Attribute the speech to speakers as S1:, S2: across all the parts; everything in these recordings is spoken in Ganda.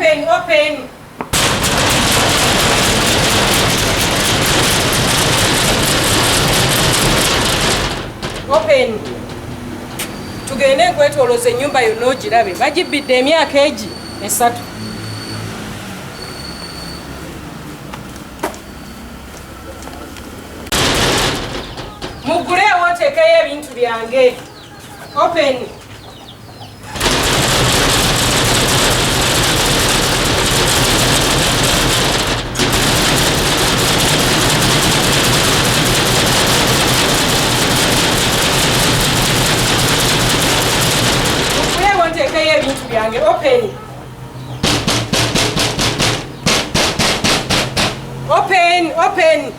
S1: Open, open. Open. Tugende kwetoloza ennyumba yonna ogirabe. Bagibidde emyaka egi 3. Muguleewo oteekeyo ebintu byange. Open. Open. Open, open.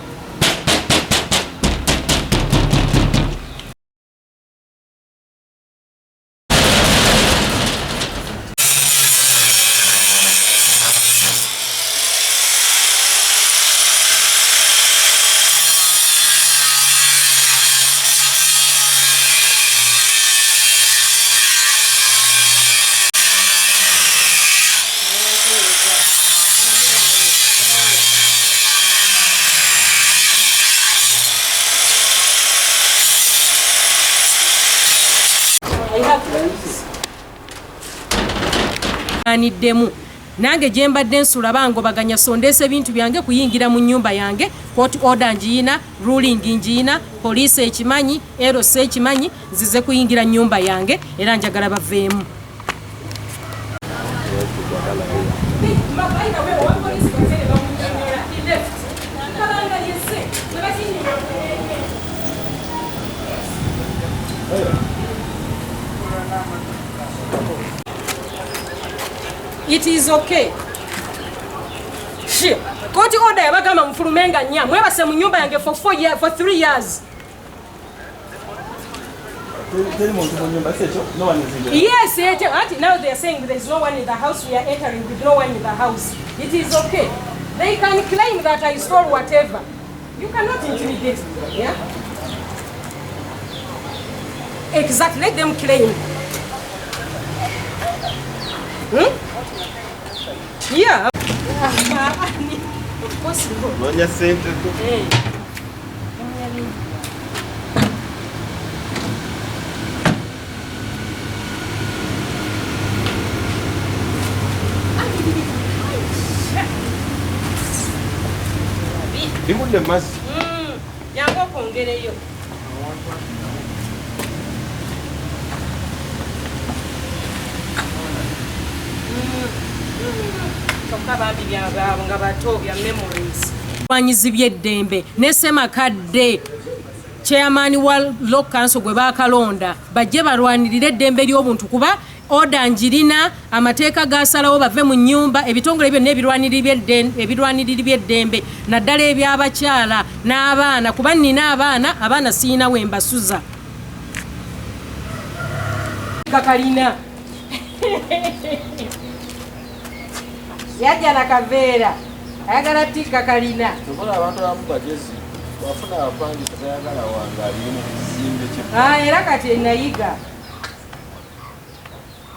S2: Aniddemu nange gye mbadde nsula bangobaganya sondeese ebintu byange kuyingira mu nnyumba yange. Court order ngiina, ruling ngiina, poliisi ekimanyi, LC ekimanyi, nzize kuyingira nnyumba yange era njagala baveemu. It is okay. Shit. Court order yabagamba mfulumenga nya. Mwebase mu nyumba yange for 3 years.
S3: No one is in there.
S2: Yes, now they are saying there is no one in the house. We are entering with no one in the house. It is okay. They can claim that I stole whatever. You cannot intimidate me. Yeah? Exactly. Let them claim. Yeah. Of course.
S3: Even the mass.
S2: Yango kongereyo. Banyizi by'eddembe ne Ssemakadde chairman wa Law Council gwe baakalonda bajje balwanirire eddembe ly'obuntu kuba oda njirina amateeka gasalawo bave mu nnyumba ebitongole byonna ebirwaniriri by'eddembe naddala ebyabakyala n'abaana kuba nnina abaana siina we mbasuza. Kalina yajja na kaveera ayagala tika kalina
S3: abantu abamu bagezi bafuna abapangisa tayagala wangali mu kizimbe kye
S2: era kati enayiga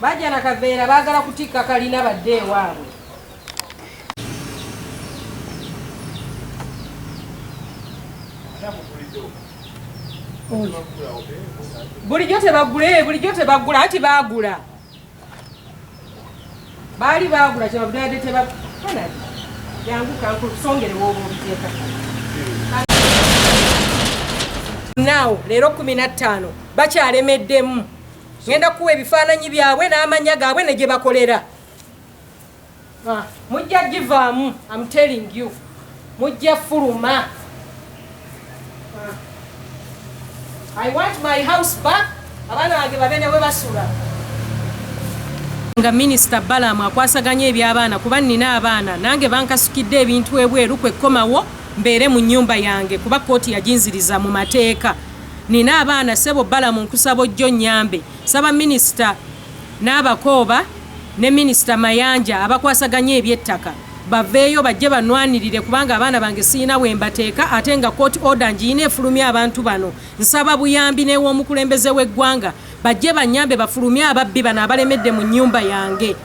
S2: bajja na kaveera baagala kutika kalina badde ewaabwe. bulijjo tebagula ati baagula baali baagula kyebabudde tebakana jangu kankusongere woba obiteeka now leero 15 bakyalemeddemu ngenda kuwa ebifaananyi byabwe n'amanya gaabwe ne gye bakolera. Mujja givaamu, I'm telling you, mujja fuluma. I want my house back. Abaana bange babene we basula. Nga Minisita Balamu akwasaganya eby'abaana kuba nnina abaana nange bankasukidde ebintu ebweru kwekkomawo mbeere mu nnyumba yange kuba kooti yaginziriza mu mateeka. Nina abaana Ssebo Balamu nkusaba ojjo nnyambe. Saba Minisita n'abakooba ne Minisita Mayanja abakwasaganya eby'ettaka baveeyo bajje banwanirire kubanga abaana bange siina we mbateeka ate nga court order ngiina efulumya abantu bano. Nsaba buyambi n'ew'omukulembeze w'eggwanga bajje bannyambe bafulumye ababbi bano abalemedde mu nnyumba yange.